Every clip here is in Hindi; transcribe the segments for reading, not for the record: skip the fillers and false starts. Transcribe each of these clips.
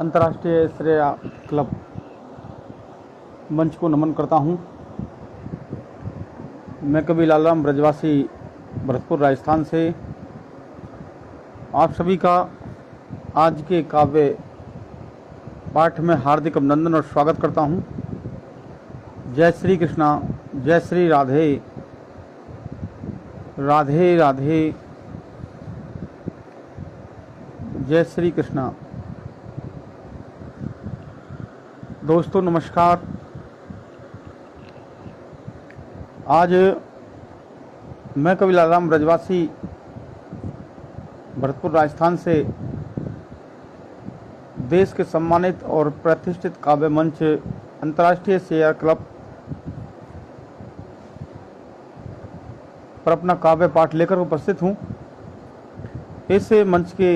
अंतर्राष्ट्रीय श्रेया क्लब मंच को नमन करता हूं। मैं कवि लालराम ब्रजवासी भरतपुर राजस्थान से आप सभी का आज के काव्य पाठ में हार्दिक अभिनंदन और स्वागत करता हूं। जय श्री कृष्णा, जय श्री राधे राधे राधे, जय श्री कृष्णा। दोस्तों नमस्कार। आज मैं कवि लालराम ब्रजवासी भरतपुर राजस्थान से देश के सम्मानित और प्रतिष्ठित काव्य मंच अंतर्राष्ट्रीय श्रेया क्लब पर अपना काव्य पाठ लेकर उपस्थित हूँ। इस मंच के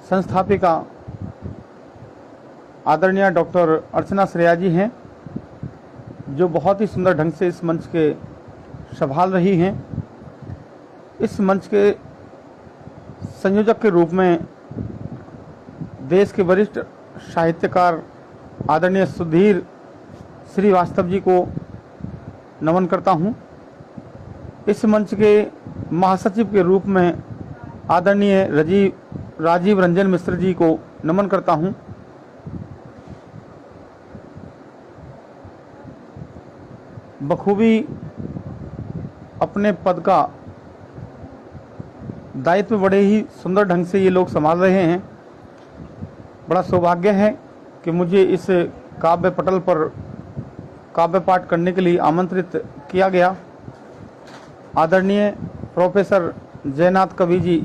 संस्थापिका आदरणीय डॉक्टर अर्चना श्रेया जी हैं, जो बहुत ही सुंदर ढंग से इस मंच के संभाल रही हैं। इस मंच के संयोजक के रूप में देश के वरिष्ठ साहित्यकार आदरणीय सुधीर श्रीवास्तव जी को नमन करता हूं। इस मंच के महासचिव के रूप में आदरणीय राजीव रंजन मिश्र जी को नमन करता हूं। बखूबी अपने पद का दायित्व बड़े ही सुंदर ढंग से ये लोग संभाल रहे हैं। बड़ा सौभाग्य है कि मुझे इस काव्य पटल पर काव्य पाठ करने के लिए आमंत्रित किया गया। आदरणीय प्रोफेसर जयनाथ कवि जी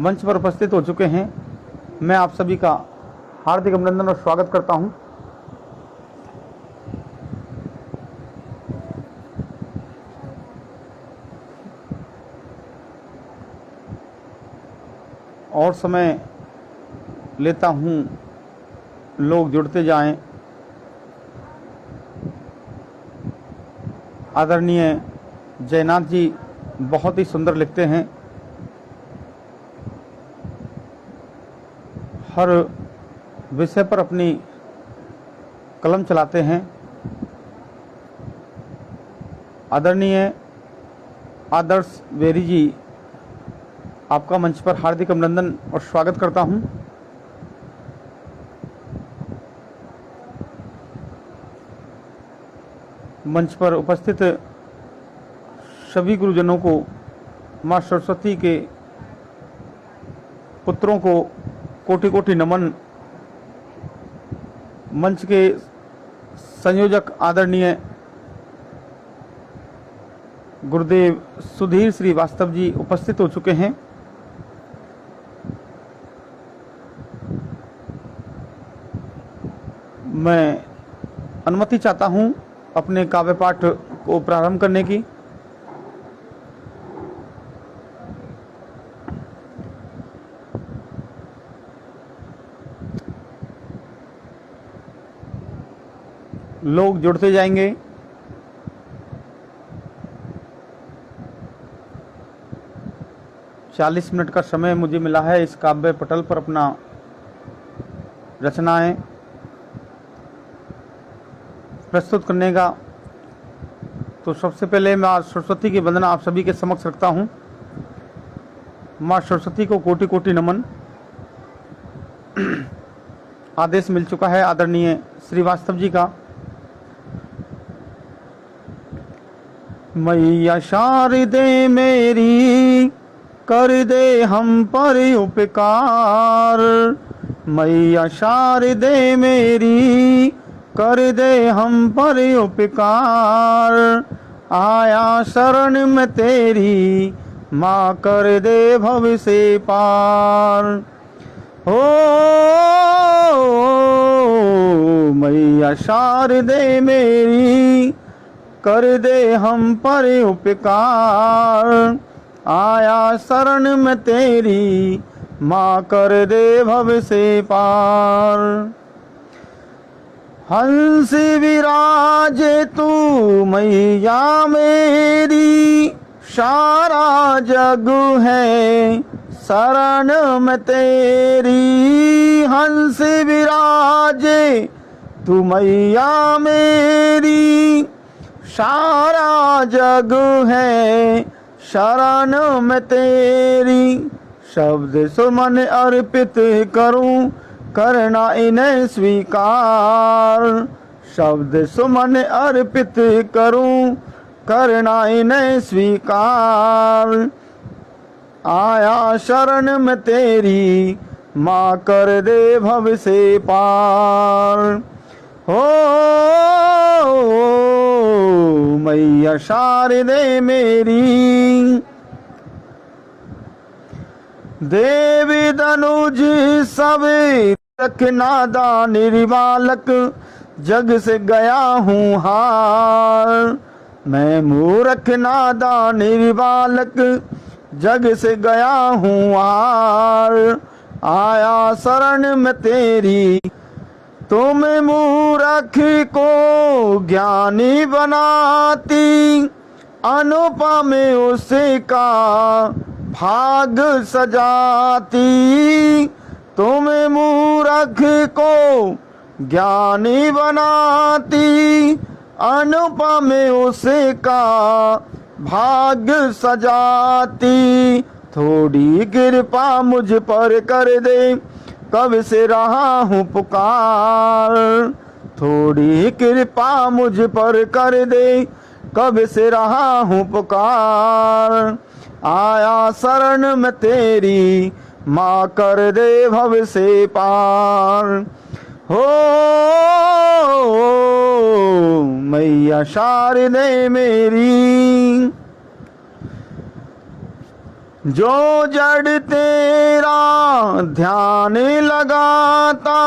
मंच पर उपस्थित हो चुके हैं। मैं आप सभी का हार्दिक अभिनंदन और स्वागत करता हूं। और समय लेता हूं, लोग जुड़ते जाएं। आदरणीय जयनाथ जी बहुत ही सुंदर लिखते हैं। हर विषय पर अपनी कलम चलाते हैं। आदरणीय आदर्श वेरी जी, आपका मंच पर हार्दिक अभिनंदन और स्वागत करता हूं। मंच पर उपस्थित सभी गुरुजनों को, मां सरस्वती के पुत्रों को कोटि कोटि नमन। मंच के संयोजक आदरणीय गुरुदेव सुधीर श्रीवास्तव जी उपस्थित हो चुके हैं। मैं अनुमति चाहता हूं अपने काव्य पाठ को प्रारंभ करने की। लोग जुड़ते जाएंगे। चालीस मिनट का समय मुझे मिला है इस काव्य पटल पर अपना रचनाएं प्रस्तुत करने का। तो सबसे पहले मैं आज सरस्वती की वंदना आप सभी के समक्ष रखता हूं। मां सरस्वती को कोटि कोटि नमन। आदेश मिल चुका है आदरणीय श्रीवास्तव जी का। मैया शारदे मेरी कर दे हम पर उपकार। मैया शारदे मेरी कर दे हम पर उपकार। आया शरण में तेरी माँ कर दे भव से पार। हो मैया शारदे मेरी कर दे हम पर उपकार। आया शरण में तेरी माँ कर दे भव से पार। हंस विराजे तू मैया मेरी, सारा जग है शरण में तेरी हंस विराजे, तू मैया मेरी सारा जग है शरण में तेरी। शब्द सुमन अर्पित करूं करना इन्हें स्वीकार, शब्द सुमन अर्पित करूं करना इन्हें स्वीकार। आया शरण में तेरी माँ कर दे भव से पार। हो मैया शारदे मेरी, देवी धनुज सब रखना दान बालक, जग से गया हूँ हार। मैं मूर्ख नादान बालक, जग से गया हूँ हार। आया शरण में तेरी, तुम मूर्ख को ज्ञानी बनाती, अनुपम उसका भाग सजाती। तुम मूर्ख को ज्ञानी बनाती, अनुपम उसका भाग सजाती। थोड़ी कृपा मुझ पर कर दे, कब से रहा हूँ पुकार। थोड़ी कृपा मुझ पर कर दे, कब से रहा हूँ पुकार। आया शरण में तेरी, माँ कर दे भव से पार। हो मैया शारदे मेरी, जो जड़ तेरा ध्यान लगाता,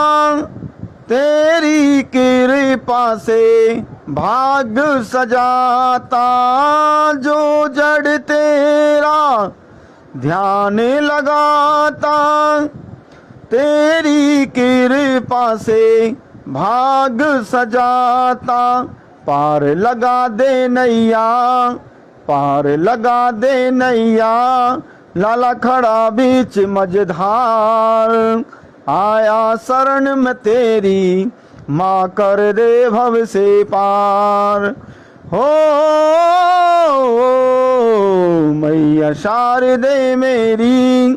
तेरी कृपा से भाग सजाता। जो जड़ तेरा ध्यान लगाता, तेरी कृपा से भाग सजाता। पार लगा दे नैया, पार लगा दे नैया, लाला खड़ा बीच मझधार। आया शरण में तेरी, माँ कर दे भव से पार। हो मैया शारदे मेरी,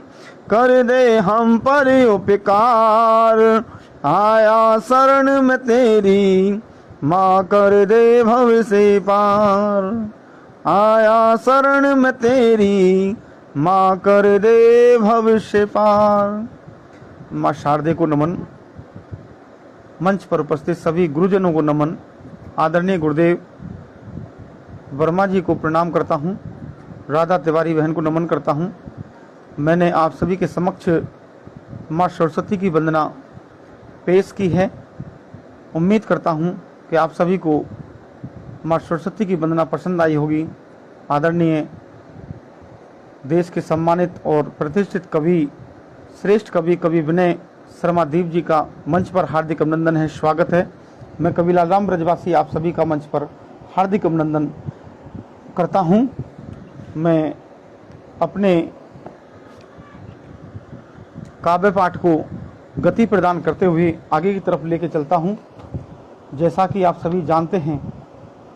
कर दे हम पर उपकार। आया शरण में तेरी, माँ कर दे भव से पार। आया शरण में तेरी, माँ कर दे भविष्य पार। माँ शारदे को नमन। मंच पर उपस्थित सभी गुरुजनों को नमन। आदरणीय गुरुदेव वर्मा जी को प्रणाम करता हूँ। राधा तिवारी बहन को नमन करता हूँ। मैंने आप सभी के समक्ष माँ सरस्वती की वंदना पेश की है। उम्मीद करता हूँ कि आप सभी को माँ सरस्वती की वंदना पसंद आई होगी। आदरणीय देश के सम्मानित और प्रतिष्ठित कवि, श्रेष्ठ कवि कवि विनय शर्मा दीप जी का मंच पर हार्दिक अभिनंदन है, स्वागत है। मैं कविलाल राम ब्रजवासी आप सभी का मंच पर हार्दिक अभिनंदन करता हूँ। मैं अपने काव्य पाठ को गति प्रदान करते हुए आगे की तरफ लेके चलता हूँ। जैसा कि आप सभी जानते हैं,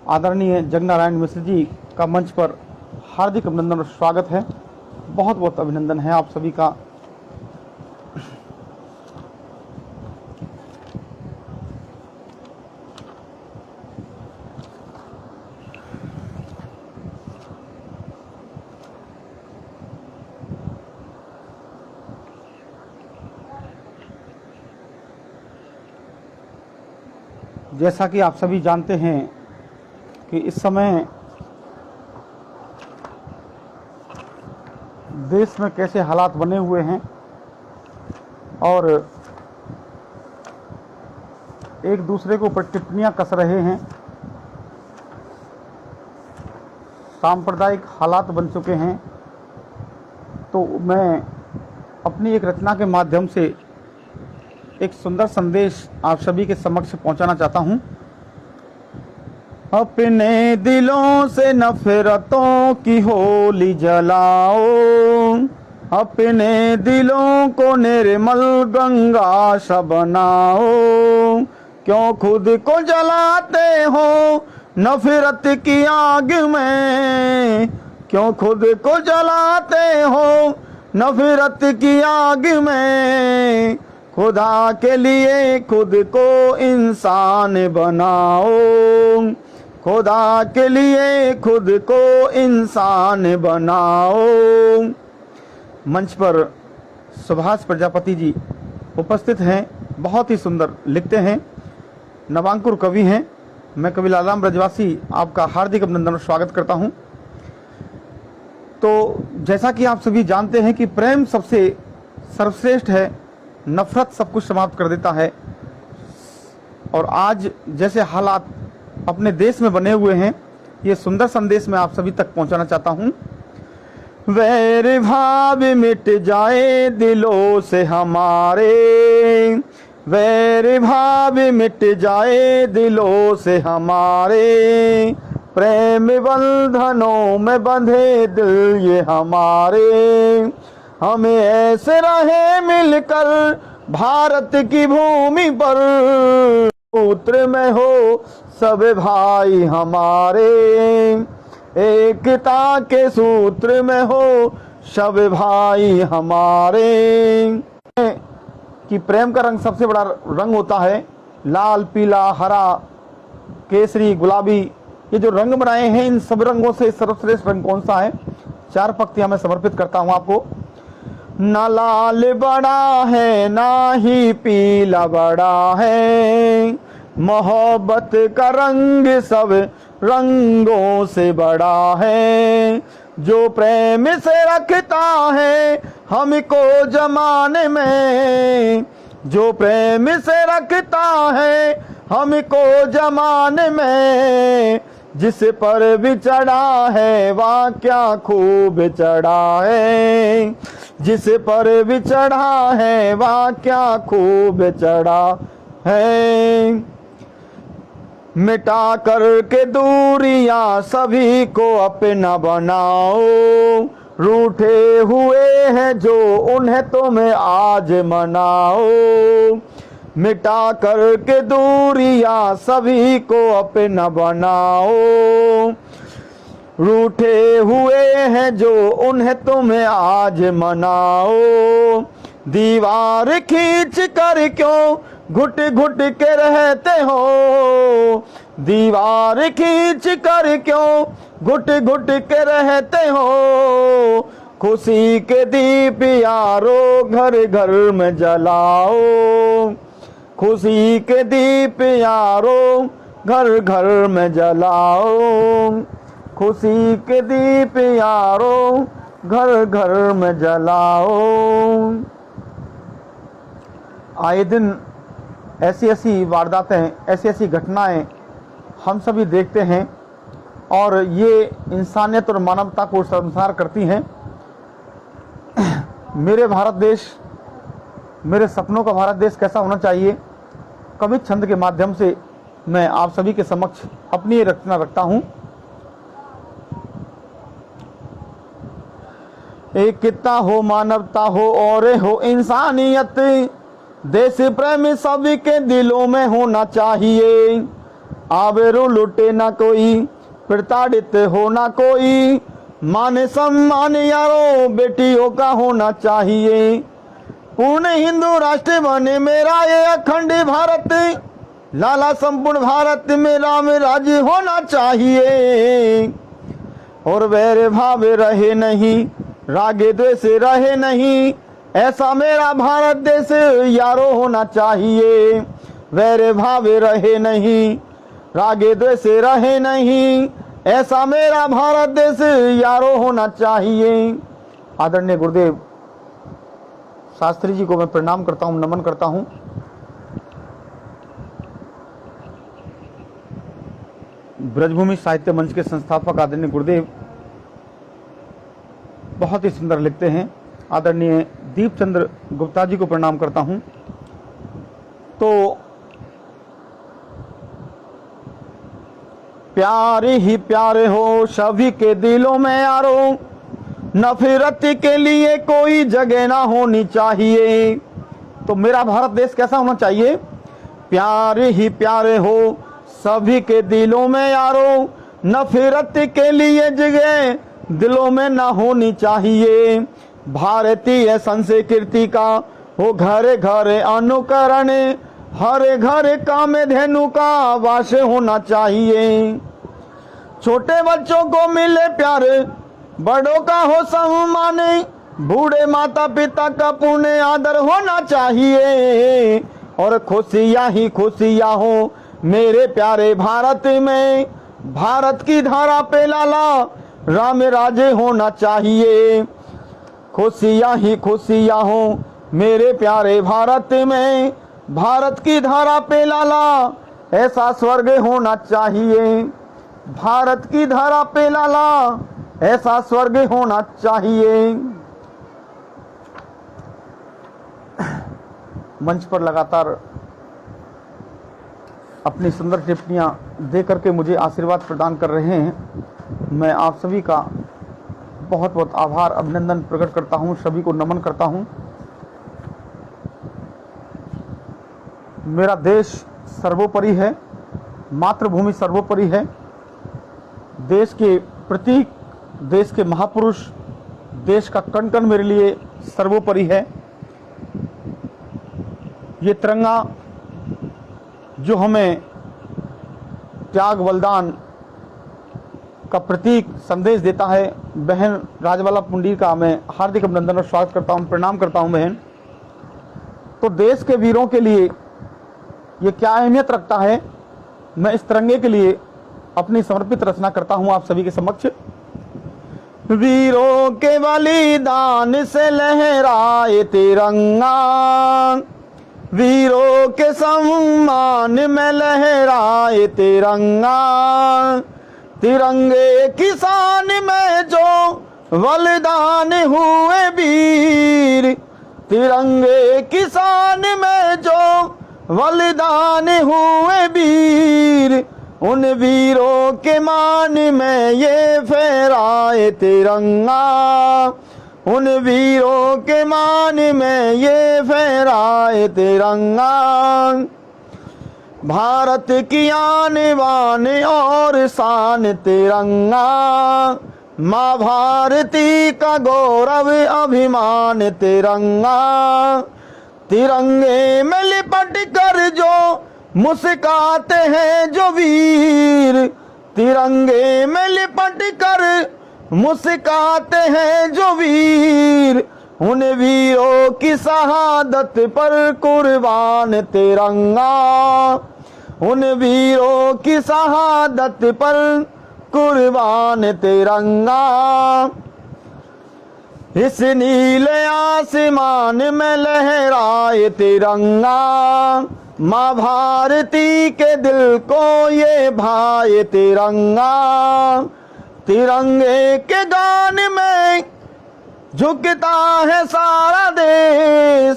आदरणीय जगनारायण मिश्र जी का मंच पर हार्दिक अभिनंदन और स्वागत है। बहुत बहुत अभिनंदन है आप सभी का। जैसा कि आप सभी जानते हैं कि इस समय देश में कैसे हालात बने हुए हैं और एक दूसरे के ऊपर टिप्पणियां कस रहे हैं। सांप्रदायिक हालात बन चुके हैं। तो मैं अपनी एक रचना के माध्यम से एक सुंदर संदेश आप सभी के समक्ष पहुंचाना चाहता हूं। अपने दिलों से नफरतों की होली जलाओ, अपने दिलों को निर्मल गंगा सा बनाओ, क्यों खुद को जलाते हो नफरत की आग में, क्यों खुद को जलाते हो नफरत की आग में। खुदा के लिए खुद को इंसान बनाओ, खुदा के लिए खुद को इंसान बनाओ। मंच पर सुभाष प्रजापति जी उपस्थित हैं, बहुत ही सुंदर लिखते हैं, नवांकुर कवि हैं। मैं कवि लालाम ब्रजवासी आपका हार्दिक अभिनंदन और स्वागत करता हूं। तो जैसा कि आप सभी जानते हैं कि प्रेम सबसे सर्वश्रेष्ठ है, नफरत सब कुछ समाप्त कर देता है। और आज जैसे हालात अपने देश में बने हुए हैं, ये सुंदर संदेश मैं आप सभी तक पहुंचाना चाहता हूं। वैर भाव मिट जाए दिलों से हमारे, वैर भाव मिट जाए दिलों से हमारे, प्रेम बंधनों में बंधे दिल ये हमारे। हमें ऐसे रहे मिलकर भारत की भूमि पर, सूत्र में हो सब भाई हमारे, एकता के सूत्र में हो सब भाई हमारे। कि प्रेम का रंग सबसे बड़ा रंग होता है, लाल पीला हरा केसरी गुलाबी, ये जो रंग बनाए हैं, इन सब रंगों से सर्वश्रेष्ठ रंग कौन सा है? 4 पंक्तियां मैं समर्पित करता हूं आपको। ना लाल बड़ा है ना ही पीला बड़ा है, मोहब्बत का रंग सब रंगों से बड़ा है। जो प्रेम से रखता है हमको जमाने में, जो प्रेम से रखता है हमको जमाने में, जिस पर भी चढ़ा है वह क्या खूब चढ़ा है, जिस पर भी चढ़ा है वह क्या खूब चढ़ा है। मिटा करके दूरियां सभी को अपना बनाओ, रूठे हुए हैं जो उन्हें तुम्हें आज मनाओ। मिटा करके दूरियां सभी को अपना बनाओ, रूठे हुए हैं जो उन्हें तुम्हें आज मनाओ। दीवार खींच कर क्यों घुट घुट के रहते हो, दीवार खींच कर क्यों घुट घुट के रहते हो। खुशी के दीप यारो घर घर में जलाओ, खुशी के दीप यारो घर घर में जलाओ, खुशी के दीप यारो घर घर में जलाओ। आए दिन ऐसी ऐसी वारदातें, ऐसी ऐसी घटनाएं हम सभी देखते हैं और ये इंसानियत और मानवता को शर्मसार करती हैं। मेरे भारत देश, मेरे सपनों का भारत देश कैसा होना चाहिए, कवि छंद के माध्यम से मैं आप सभी के समक्ष अपनी रचना रखता हूं। एकता हो, मानवता हो और हो इंसानियत, देश प्रेम सभी के दिलों में होना चाहिए। आबरू लुटे ना कोई, प्रताड़ित हो ना कोई, मान सम्मान यारो बेटियों का होना चाहिए। पूर्ण हिंदू राष्ट्र बने मेरा ये अखंड भारत, लाला संपूर्ण भारत में राम राज्य होना चाहिए। और वैर भाव रहे नहीं, रागे द्वेष रहे नहीं, ऐसा मेरा भारत देश यारो होना चाहिए। वैर भाव रहे नहीं, रागे द्वेष रहे नहीं, ऐसा मेरा भारत देश यारो होना चाहिए। आदरणीय गुरुदेव शास्त्री जी को मैं प्रणाम करता हूं, नमन करता हूं। ब्रजभूमि साहित्य मंच के संस्थापक आदरणीय गुरुदेव बहुत ही सुंदर लिखते हैं। आदरणीय दीपचंद्र गुप्ता जी को प्रणाम करता हूं। तो प्यारे ही प्यारे हो सभी के दिलों में यारो, नफरत के लिए कोई जगह ना होनी चाहिए। तो मेरा भारत देश कैसा होना चाहिए? प्यारे ही प्यारे हो सभी के दिलों में यारो, नफरत के लिए जगह दिलों में ना होनी चाहिए। भारतीय संस्कृति का हो घरे घरे अनुकरण, हर घर कामधेनु का वास होना चाहिए। छोटे बच्चों को मिले प्यार, बड़ों का हो सम्मान, बूढ़े माता पिता का पूर्ण आदर होना चाहिए। और खुशियाँ ही खुशियाँ हो मेरे प्यारे भारत में, भारत की धारा पे लाला राम राजे होना चाहिए। खुशियाँ ही खुशियाँ हो मेरे प्यारे भारत में, भारत की धारा पे लाला ऐसा स्वर्ग होना चाहिए। भारत की धारा पे लाला ऐसा स्वर्ग होना चाहिए। मंच पर लगातार अपनी सुंदर टिप्पणियां दे करके मुझे आशीर्वाद प्रदान कर रहे हैं। मैं आप सभी का बहुत बहुत आभार अभिनंदन प्रकट करता हूं, सभी को नमन करता हूं। मेरा देश सर्वोपरि है, मातृभूमि सर्वोपरि है। देश के प्रतीक, देश के महापुरुष, देश का कण कण मेरे लिए सर्वोपरि है। ये तिरंगा जो हमें त्याग बलिदान का प्रतीक संदेश देता है, बहन राजबाला पुंडीर का मैं हार्दिक अभिनंदन और स्वागत करता हूँ, प्रणाम करता हूँ बहन। तो देश के वीरों के लिए ये क्या अहमियत रखता है, मैं इस तिरंगे के लिए अपनी समर्पित रचना करता हूँ आप सभी के समक्ष। वीरों के बलिदान से लहराए तिरंगा, वीरों के सम्मान में लहराए तिरंगा। तिरंगे किसान में जो बलिदान हुए वीर, तिरंगे किसान में जो बलिदान हुए वीर, उन वीरों के मान में ये फहराए तिरंगा, उन वीरों के मान में ये फहराए तिरंगा। भारत की आन बान और शान तिरंगा, माँ भारती का गौरव अभिमान तिरंगा। तिरंगे में लिपट कर जो मुस्काते हैं जो वीर, तिरंगे में लिपट कर मुस्काते हैं जो वीर, उन वीरों की शहादत पर कुर्बान तिरंगा, उन वीरों की शहादत पर कुर्बान तिरंगा। इस नीले आसमान में लहराए तिरंगा, माँ भारती के दिल को ये भाए तिरंगा। तिरंगे के गान में झुकता है सारा देश,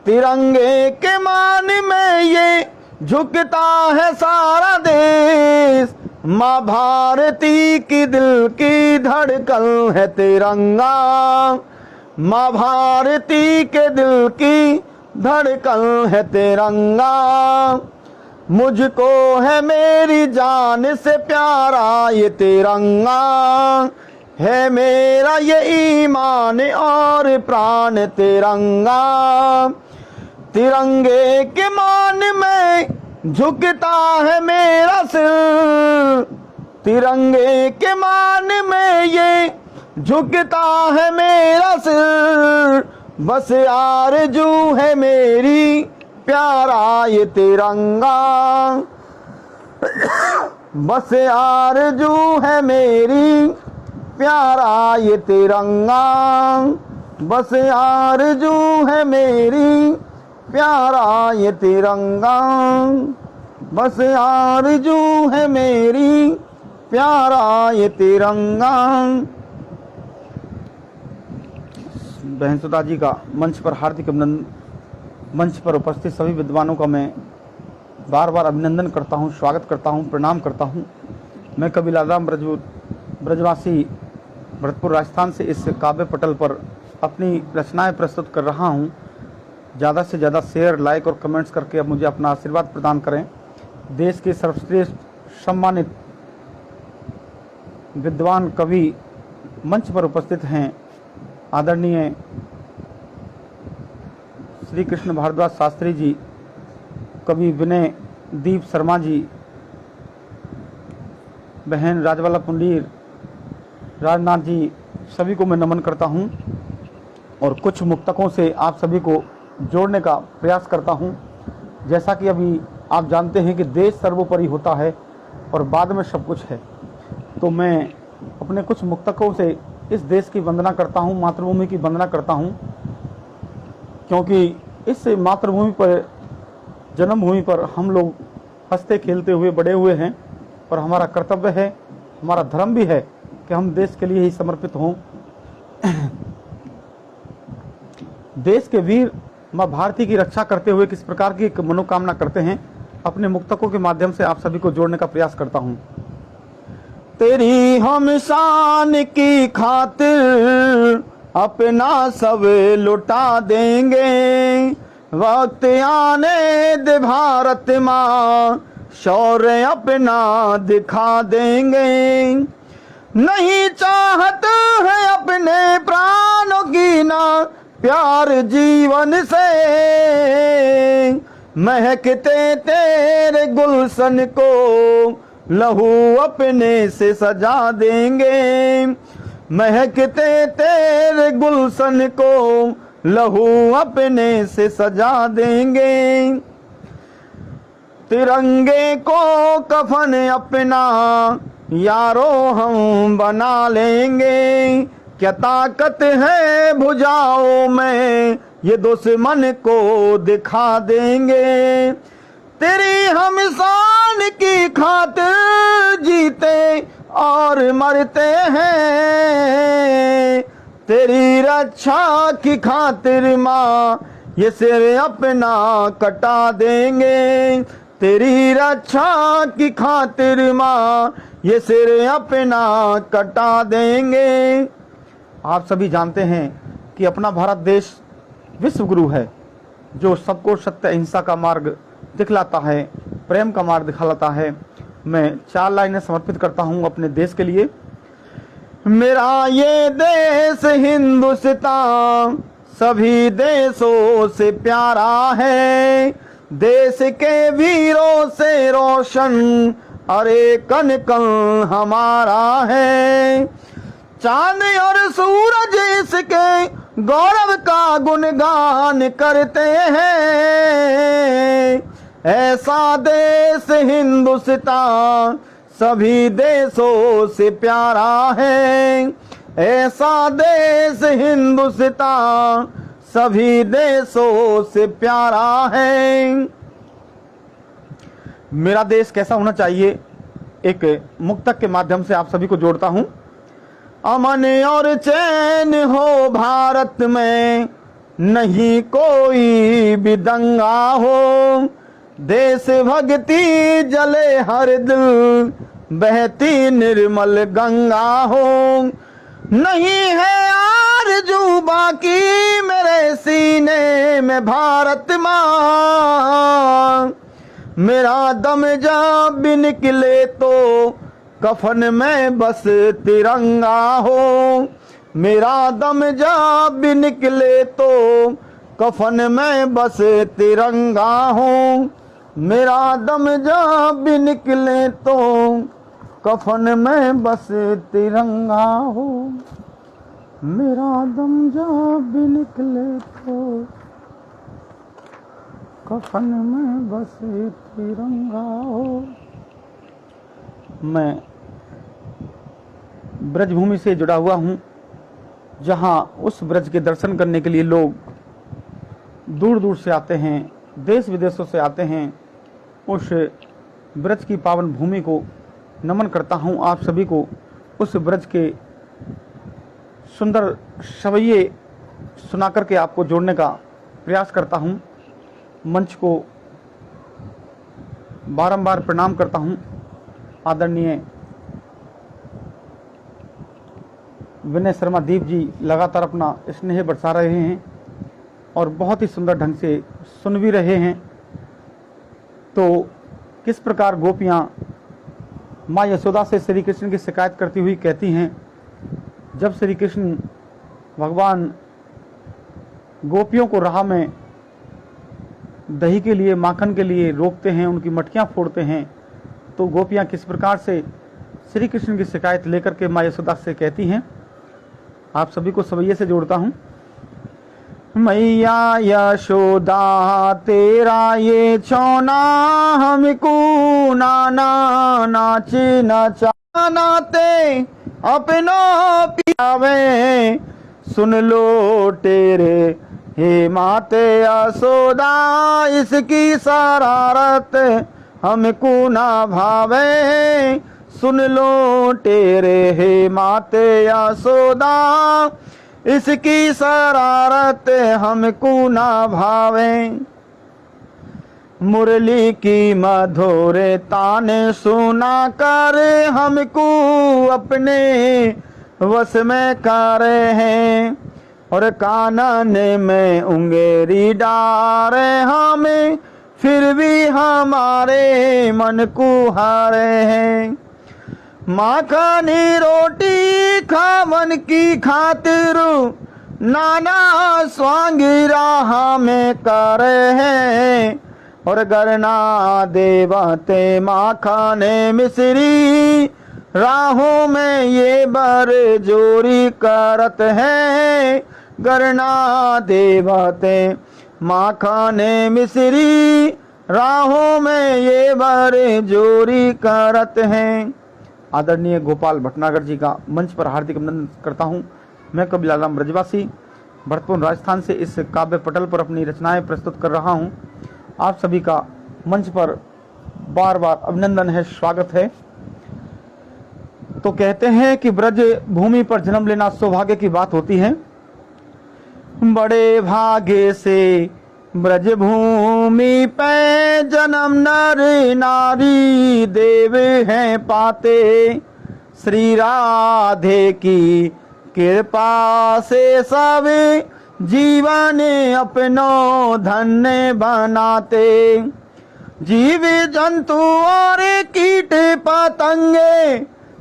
तिरंगे के मान में ये झुकता है सारा देश। माँ भारती की दिल की धड़कन है तिरंगा, माँ भारती के दिल की धड़कन है तिरंगा। मुझको है मेरी जान से प्यारा ये तिरंगा, है मेरा ये ईमान और प्राण तिरंगा। तिरंगे के मान में झुकता है मेरा सिर, तिरंगे के मान में ये झुकता है मेरा सिर। बस आरज़ू है मेरी प्यारा ये तिरंगा, बस आरज़ू है मेरी प्यारा ये तिरंगा, बस आरज़ू है मेरी प्यारा ये तिरंगा, बस आरज़ू है मेरी प्यारा ये तिरंगा। बहन सुधा जी का मंच पर हार्दिक अभिनंदन, मंच पर उपस्थित सभी विद्वानों का मैं बार बार अभिनंदन करता हूं, स्वागत करता हूं, प्रणाम करता हूं। मैं कबीलाराम ब्रजवासी भरतपुर राजस्थान से इस काव्य पटल पर अपनी रचनाएं प्रस्तुत कर रहा हूं। ज़्यादा से ज़्यादा शेयर, लाइक और कमेंट्स करके अब मुझे अपना आशीर्वाद प्रदान करें। देश के सर्वश्रेष्ठ सम्मानित विद्वान कवि मंच पर उपस्थित हैं। आदरणीय श्री कृष्ण भारद्वाज शास्त्री जी, कवि विनय दीप शर्मा जी, बहन राजवाला पुंडीर, राजनाथ जी, सभी को मैं नमन करता हूं और कुछ मुक्तकों से आप सभी को जोड़ने का प्रयास करता हूं। जैसा कि अभी आप जानते हैं कि देश सर्वोपरि होता है और बाद में सब कुछ है, तो मैं अपने कुछ मुक्तकों से इस देश की वंदना करता हूं, मातृभूमि की वंदना करता हूं, क्योंकि इस मातृभूमि पर, जन्मभूमि पर हम लोग हंसते खेलते हुए बड़े हुए हैं और हमारा कर्तव्य है, हमारा धर्म भी है कि हम देश के लिए ही समर्पित हों। देश के वीर माँ भारती की रक्षा करते हुए किस प्रकार की एक मनोकामना करते हैं, अपने मुक्तकों के माध्यम से आप सभी को जोड़ने का प्रयास करता हूं। तेरी हम शान की खातिर अपना सब लुटा देंगे, वक्त आने दे भारत माँ शौर्य अपना दिखा देंगे। नहीं चाहत है अपने प्राणों की ना प्यार जीवन से, महकते तेरे गुलशन को लहू अपने से सजा देंगे। महकते तेरे गुलशन को लहू अपने से सजा देंगे। तिरंगे को कफन अपना यारो हम बना लेंगे। क्या ताकत है भुजाओं में ये दुश्मन को दिखा देंगे। तेरी हम शान की खातिर जीते और मरते हैं। तेरी रक्षा की खातिर माँ ये सिर अपना कटा देंगे। तेरी रक्षा की खातिर माँ ये सिर अपना कटा देंगे। आप सभी जानते हैं कि अपना भारत देश विश्व गुरु है, जो सबको सत्य अहिंसा का मार्ग दिखलाता है, प्रेम का मार्ग दिखलाता है। मैं 4 लाइनें समर्पित करता हूं अपने देश के लिए। मेरा ये देश हिंदुस्तान सभी देशों से प्यारा है। देश के वीरों से रोशन अरे कण कण हमारा है। चांद और सूरज इसके गौरव का गुणगान करते हैं। ऐसा देश हिंदुस्तान सभी देशों से प्यारा है। ऐसा देश हिंदुस्तान सभी देशों से प्यारा है। मेरा देश कैसा होना चाहिए, एक मुक्तक के माध्यम से आप सभी को जोड़ता हूं। अमन और चैन हो भारत में, नहीं कोई भी दंगा हो। देश भक्ति जले हर दिल, बहती निर्मल गंगा हो। नहीं है आरज़ू बाकी मेरे सीने में भारत माँ। मेरा दम जब भी निकले तो कफन में बस तिरंगा हो। मेरा दम जब भी निकले तो कफन में बस तिरंगा हो। मेरा दम जब भी निकले तो कफन में बस तिरंगा हो। मेरा दम जब भी निकले तो कफन में बस तिरंगा हो। मैं ब्रजभूमि से जुड़ा हुआ हूँ, जहाँ उस ब्रज के दर्शन करने के लिए लोग दूर दूर से आते हैं, देश विदेशों से आते हैं। उस ब्रज की पावन भूमि को नमन करता हूँ। आप सभी को उस ब्रज के सुंदर सवैये सुना करके आपको जोड़ने का प्रयास करता हूँ। मंच को बारंबार प्रणाम करता हूँ। आदरणीय विनय शर्मा दीप जी लगातार अपना स्नेह बरसा रहे हैं और बहुत ही सुंदर ढंग से सुन भी रहे हैं। तो किस प्रकार गोपियाँ माँ यशोदा से श्री कृष्ण की शिकायत करती हुई कहती हैं, जब श्री कृष्ण भगवान गोपियों को राह में दही के लिए, माखन के लिए रोकते हैं, उनकी मटकियां फोड़ते हैं, तो गोपियां किस प्रकार से श्री कृष्ण की शिकायत लेकर के माँ यशोदा से कहती हैं। आप सभी को सवैये से जोड़ता हूं। मैया यशोदा तेरा ये चौना हमको नाना नाचे नचानाते अपनो पियावे, सुन लो तेरे हे माते यशोदा इसकी शरारत हमको ना भावे, सुन लो तेरे हे माते यशोदा इसकी शरारत हमको ना भावे। मुरली की मधुर ताने सुना कर हमको अपने वश में करे हैं, और कानन में उंगेरी डारे हमें, फिर भी हमारे मन को हारे हैं। माखनी रोटी खावन की खातिर नाना स्वांगी राह में करे हैं, और गरना देवते माखने मिश्री राहों में ये बर जोरी करत है, गरना देवते माखने मिश्री राहों में ये बर जोरी करत हैं। आदरणीय गोपाल भटनागर जी का मंच पर हार्दिक अभिनंदन करता हूं। मैं कबीर आलम ब्रजवासी भरतपुर राजस्थान से इस काव्य पटल पर अपनी रचनाएं प्रस्तुत कर रहा हूं। आप सभी का मंच पर बार बार अभिनंदन है, स्वागत है। तो कहते हैं कि ब्रज भूमि पर जन्म लेना सौभाग्य की बात होती है। बड़े भाग्य से ब्रज भूमि पे जन्म नर नारी देव हैं पाते, श्री राधे की कृपा से सब जीवन अपनो धन्य बनाते। जीव जंतु और कीट पतंगे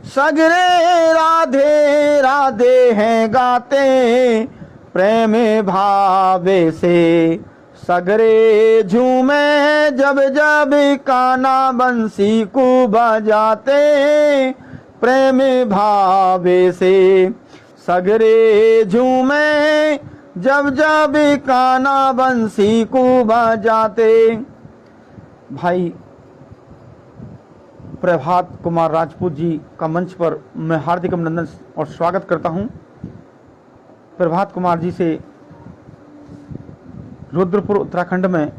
सगरे राधे राधे हैं गाते, प्रेम भावे से सगरे झूमे जब जब काना बंसी को बजाते, प्रेम भावे से सगरे झूमे जब जब काना बंसी को बजाते। भाई प्रभात कुमार राजपूत जी का मंच पर मैं हार्दिक अभिनंदन और स्वागत करता हूं। प्रभात कुमार जी से रुद्रपुर उत्तराखंड में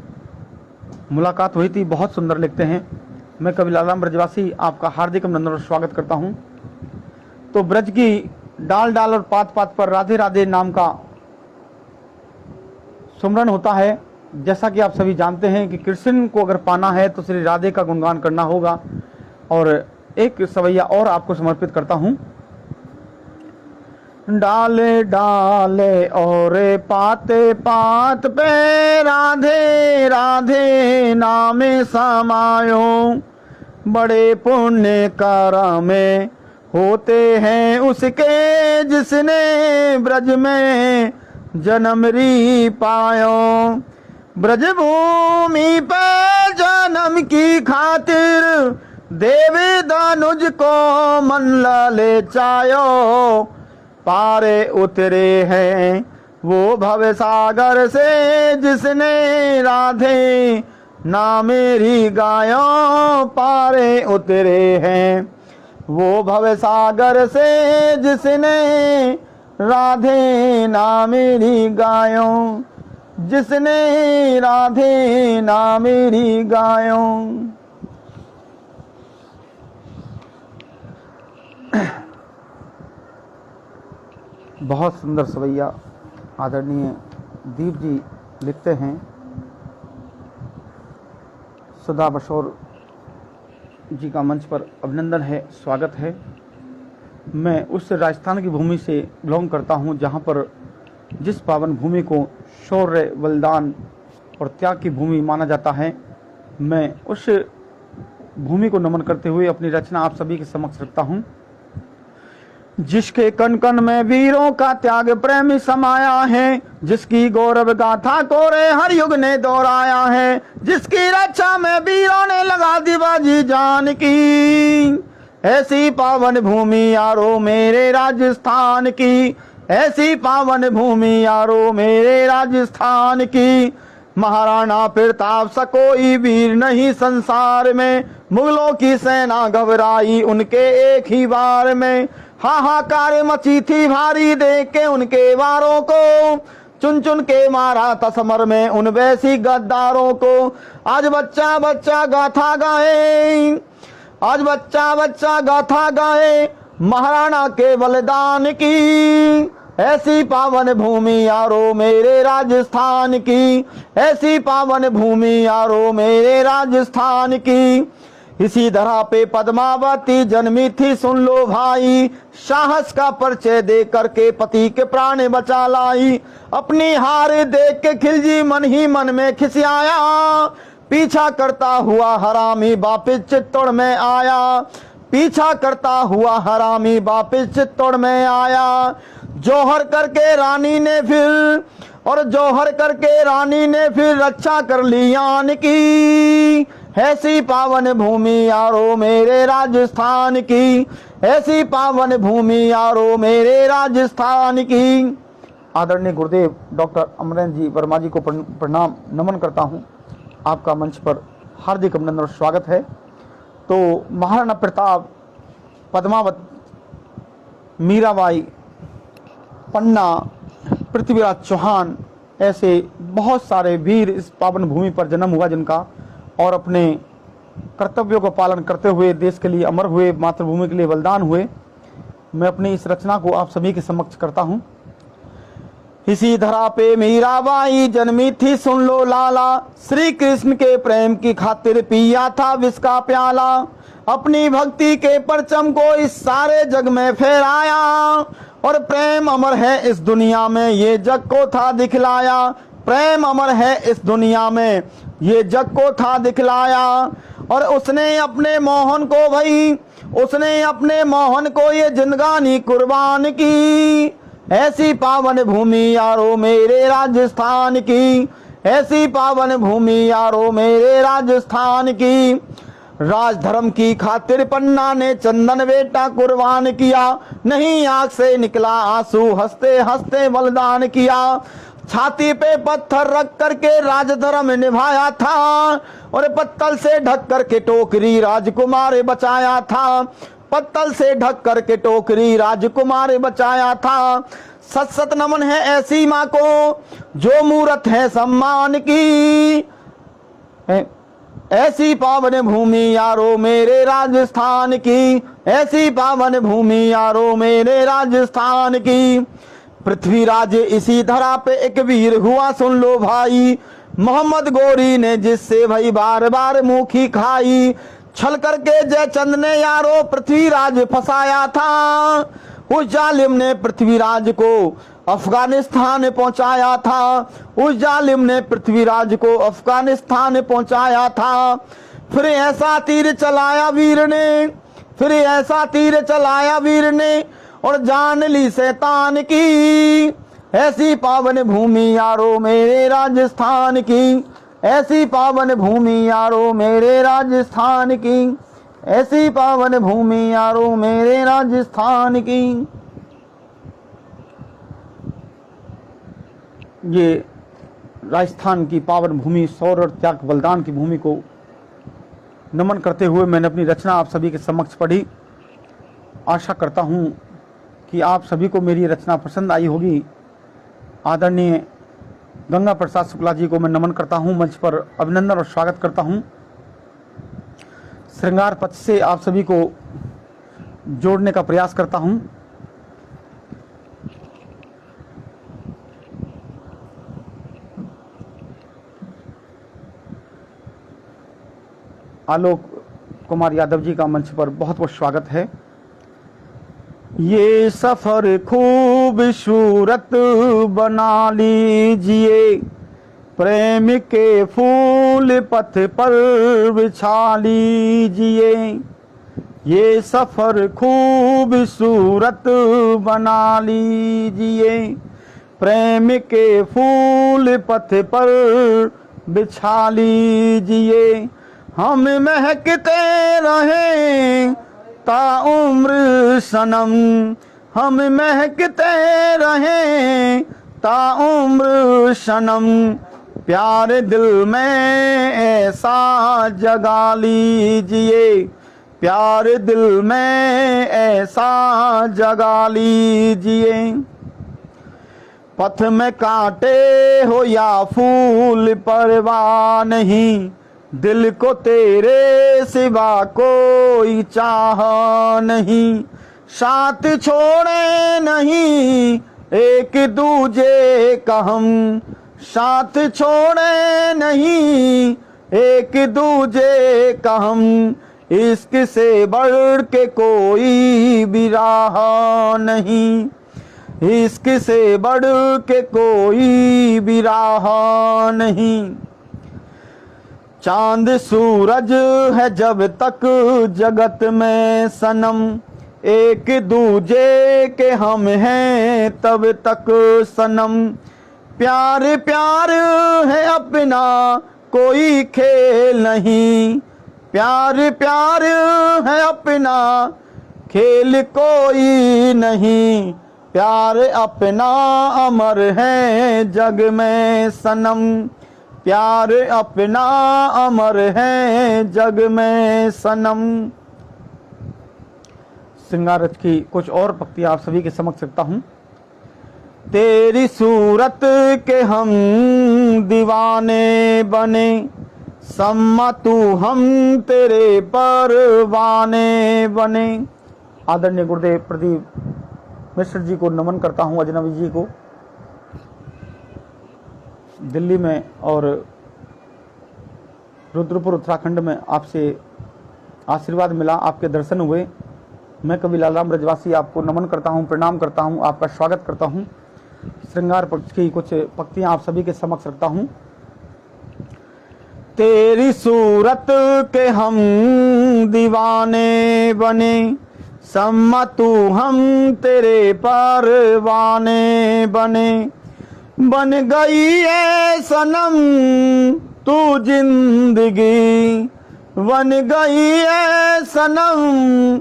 मुलाकात हुई थी, बहुत सुंदर लिखते हैं। मैं कबीर आलम ब्रजवासी आपका हार्दिक अभिनंदन और स्वागत करता हूं। तो ब्रज की डाल डाल और पात पात पर राधे राधे नाम का सुमरन होता है। जैसा कि आप सभी जानते हैं कि कृष्ण को अगर पाना है तो श्री राधे का गुणगान करना होगा। और एक सवैया और आपको समर्पित करता हूं। डाले डाले और पाते पात पे राधे राधे नाम समायो, बड़े पुण्य कर्म में होते हैं उसके जिसने ब्रज में जन्म री पायो। ब्रज भूमि पर जन्म की खातिर देवी दानुज को मन लाले चायो, पारे उतरे हैं वो भव सागर से जिसने राधे ना मेरी गायो, पारे उतरे हैं वो भव सागर से जिसने राधे ना मेरी गायो, जिसने राधे ना मेरी गायो। बहुत सुंदर सवैया आदरणीय दीप जी लिखते हैं। सुधा बशौर जी का मंच पर अभिनंदन है, स्वागत है। मैं उस राजस्थान की भूमि से बिलोंग करता हूं जहां पर जिस पावन भूमि को शौर्य, बलिदान और त्याग की भूमि माना जाता है, मैं उस भूमि को नमन करते हुए अपनी रचना आप सभी के समक्ष रखता हूं। जिसके कण कण में वीरों का त्याग प्रेम समाया है, जिसकी गौरव गाथा कोरे हर युग ने दोहराया है, जिसकी रक्षा में वीरों ने लगा दी बाजी जान की, ऐसी पावन भूमि यारो मेरे राजस्थान की, ऐसी पावन भूमि यारो मेरे राजस्थान की। महाराणा प्रताप सा कोई वीर नहीं संसार में, मुगलों की सेना घबराई उनके एक ही बार में, हाहाकार मची थी भारी देख के उनके वारों को, चुन चुन के मारा था समर में उन वैसी गद्दारों को। आज बच्चा बच्चा गाथा गाए, आज बच्चा बच्चा गाथा गाए महाराणा के बलिदान की, ऐसी पावन भूमि यारो मेरे राजस्थान की, ऐसी पावन भूमि यारो मेरे राजस्थान की। इसी धरा पे पद्मावती जन्मी थी सुन लो भाई, साहस का परिचय दे करके पति के प्राण बचा लाई, अपनी हार देख के खिलजी मन ही मन में खिसियाया, पीछा करता हुआ हरामी वापिस चित्तौड़ में आया, पीछा करता हुआ हरामी वापिस चित्तौड़ में आया। जौहर करके रानी ने फिर, और जौहर करके रानी ने फिर रक्षा कर ली आन की, ऐसी पावन भूमि यारो मेरे राजस्थान की, ऐसी पावन भूमि यारो मेरे राजस्थान की। आदरणीय गुरुदेव डॉक्टर अमरेंद्र जी वर्मा जी को प्रणाम नमन करता हूं। आपका मंच पर हार्दिक अभिनंदन और स्वागत है। तो महाराणा प्रताप, पद्मावत, मीराबाई, पन्ना, पृथ्वीराज चौहान, ऐसे बहुत सारे वीर इस पावन भूमि पर जन्म हुआ जिनका, और अपने कर्तव्यों का पालन करते हुए देश के लिए अमर हुए, मातृभूमि के लिए बलिदान हुए। मैं अपनी इस रचना को आप सभी के समक्ष करता हूं। इसी धरा पे मीराबाई जन्मी थी सुन लो लाला, श्री कृष्ण के प्रेम की खातिर पिया था विष का प्याला, अपनी भक्ति के परचम को इस सारे जग में फहराया, और प्रेम अमर है इस दुनिया में ये जग को था दिखलाया, प्रेम अमर है इस दुनिया में ये जग को था दिखलाया। और उसने अपने मोहन को भाई, उसने अपने मोहन को ये जिंदगानी कुर्बान की, ऐसी पावन भूमि यारो मेरे राजस्थान की, ऐसी पावन भूमि यारो मेरे राजस्थान की। राज धर्म की खातिर पन्ना ने चंदन बेटा कुर्बान किया, नहीं आंख से निकला आंसू हंसते हंसते बलिदान किया, छाती पे पत्थर रख करके राजधर्म निभाया था, और पत्तल से ढक करके टोकरी राजकुमार बचाया था, पत्तल से ढक करके टोकरी राजकुमार बचाया था। सत सत नमन है ऐसी माँ को जो मूरत है सम्मान की, ऐसी पावन भूमि यारो मेरे राजस्थान की, ऐसी पावन भूमि यारो मेरे राजस्थान की। पृथ्वीराज इसी धरा पे एक वीर हुआ सुन लो भाई, मोहम्मद गोरी ने जिससे भाई बार बार मुखी खाई, छल करके जयचंद ने यारो पृथ्वीराज फंसाया था, उस जालिम ने पृथ्वीराज को अफगानिस्तान पहुंचाया था, उस जालिम ने पृथ्वीराज को अफगानिस्तान पहुंचाया था। फिर ऐसा तीर चलाया वीर ने, फिर ऐसा तीर चलाया वीर ने, और जान ली शैतान की, ऐसी पावन भूमि यारो मेरे राजस्थान की, ऐसी पावन भूमि यारो मेरे राजस्थान की, ऐसी पावन भूमि यारो मेरे राजस्थान की। ये राजस्थान की पावन भूमि, शौर्य और त्याग बलिदान की भूमि को नमन करते हुए मैंने अपनी रचना आप सभी के समक्ष पढ़ी। आशा करता हूँ कि आप सभी को मेरी रचना पसंद आई होगी। आदरणीय गंगा प्रसाद शुक्ला जी को मैं नमन करता हूँ, मंच पर अभिनंदन और स्वागत करता हूँ। श्रृंगार पथ से आप सभी को जोड़ने का प्रयास करता हूँ। आलोक कुमार यादव जी का मंच पर बहुत बहुत स्वागत है। ये सफर खूबसूरत बना लीजिए, प्रेम के फूल पथ पर बिछा लीजिए। ये सफर खूबसूरत बना लीजिए, प्रेम के फूल पथ पर बिछा लीजिए। हम महकते रहें ताउम्र सनम, हम महकते रहें ताउम्र सनम। प्यार दिल में ऐसा जगा लीजिए, प्यार दिल में ऐसा जगा लीजिए। पथ में कांटे हो या फूल परवाह नहीं, दिल को तेरे सिवा कोई चाह नहीं। साथ छोड़े नहीं एक दूजे का हम, साथ छोड़े नहीं एक दूजे का हम। इश्क से बढ़ के कोई भी राह नहीं, इश्क से बढ़ के कोई भी राह नहीं। चांद सूरज है जब तक जगत में सनम, एक दूजे के हम हैं तब तक सनम। प्यार प्यार है अपना कोई खेल नहीं, प्यार प्यार है अपना खेल कोई नहीं। प्यार अपना अमर है जग में सनम, प्यार अपना अमर है जग में सनम। श्रृंगार रच की कुछ और पंक्तियां आप सभी के समक्ष रखता हूं। तेरी सूरत के हम दीवाने बने, सम्मा तू हम तेरे परवाने बने। आदरणीय गुरुदेव प्रदीप मिश्र जी को नमन करता हूं, अजनबी जी को दिल्ली में और रुद्रपुर उत्तराखंड में आपसे आशीर्वाद मिला, आपके दर्शन हुए। मैं कवि लालराम ब्रजवासी आपको नमन करता हूं, प्रणाम करता हूं, आपका स्वागत करता हूं। श्रृंगार पक्ष की कुछ पंक्तियां आप सभी के समक्ष रखता हूं। तेरी सूरत के हम दीवाने बने, सम्मा तू हम तेरे परवाने बने। बन गई है सनम तू जिंदगी, बन गई है सनम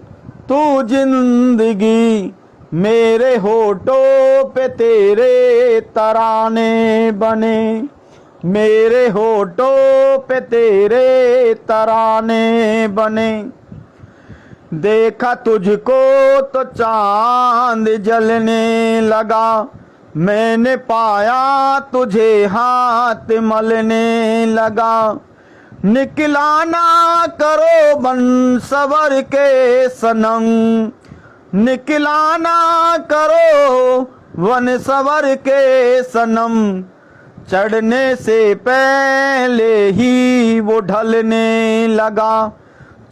तू जिंदगी। मेरे होठों पे तेरे तराने बने, मेरे होठों पे तेरे तराने बने। देखा तुझको तो चांद जलने लगा, मैंने पाया तुझे हाथ मलने लगा। निकला ना करो बन सवर के सनम, निकला ना करो वन सवर के सनम। चढ़ने से पहले ही वो ढलने लगा,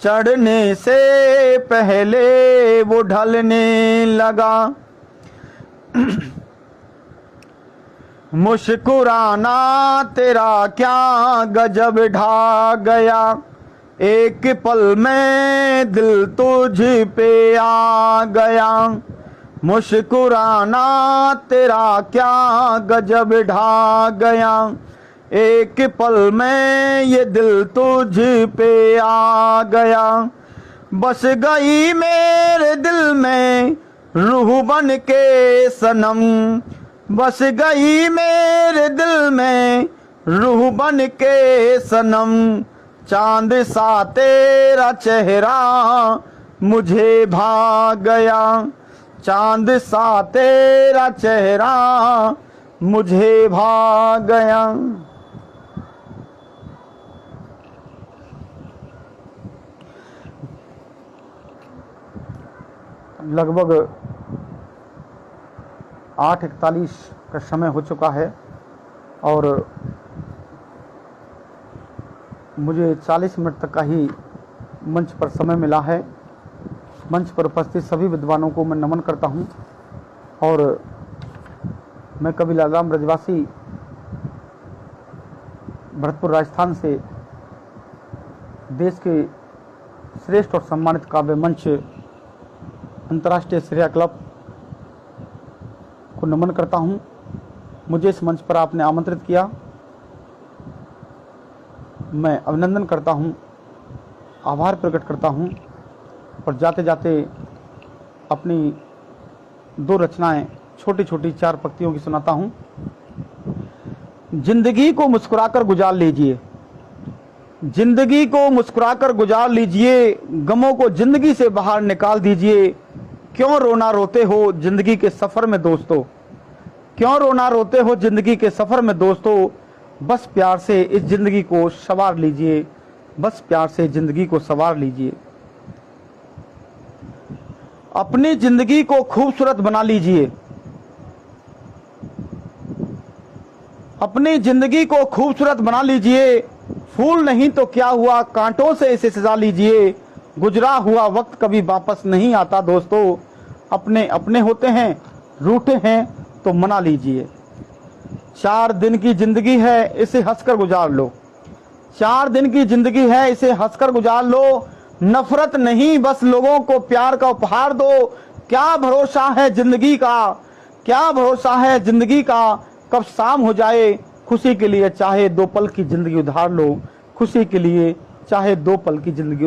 चढ़ने से पहले वो ढलने लगा। मुस्कुराना तेरा क्या गजब ढा गया, एक पल में दिल तुझ पे आ गया। मुस्कुराना तेरा क्या गजब ढा गया, एक पल में ये दिल तुझ पे आ गया। बस गई मेरे दिल में रूह बन के सनम, बस गई मेरे दिल में रूह बन के सनम। चांद सा तेरा चेहरा मुझे भा गया, चांद सा तेरा चेहरा मुझे भा गया। लगभग 8:41 का समय हो चुका है और मुझे 40 मिनट तक का ही मंच पर समय मिला है। मंच पर उपस्थित सभी विद्वानों को मैं नमन करता हूं। और मैं कवि लालराम ब्रजवासी भरतपुर राजस्थान से देश के श्रेष्ठ और सम्मानित काव्य मंच अंतर्राष्ट्रीय श्रेया क्लब को नमन करता हूं। मुझे इस मंच पर आपने आमंत्रित किया, मैं अभिनंदन करता हूं, आभार प्रकट करता हूं। और जाते जाते अपनी 2 रचनाएं छोटी छोटी 4 पंक्तियों की सुनाता हूं। जिंदगी को मुस्कुराकर गुजार लीजिए, जिंदगी को मुस्कुराकर गुजार लीजिए, गमों को जिंदगी से बाहर निकाल दीजिए। क्यों रोना रोते हो जिंदगी के सफर में दोस्तों, क्यों रोना रोते हो जिंदगी के सफर में दोस्तों। बस प्यार से इस जिंदगी को सवार लीजिए, बस प्यार से जिंदगी को सवार लीजिए। अपनी जिंदगी को खूबसूरत बना लीजिए, अपनी जिंदगी को खूबसूरत बना लीजिए। फूल नहीं तो क्या हुआ, कांटों से इसे सजा लीजिए। गुजरा हुआ वक्त कभी वापस नहीं आता दोस्तों। अपने अपने होते हैं, रूठे हैं तो मना लीजिए। 4 दिन की जिंदगी है, इसे हंसकर गुजार लो। 4 दिन की जिंदगी है, इसे हंसकर गुजार लो। नफरत नहीं, बस लोगों को प्यार का उपहार दो। क्या भरोसा है जिंदगी का, क्या भरोसा है जिंदगी का, कब शाम हो जाए। खुशी के लिए चाहे 2 पल की जिंदगी उधार लो, खुशी के लिए चाहे 2 पल की जिंदगी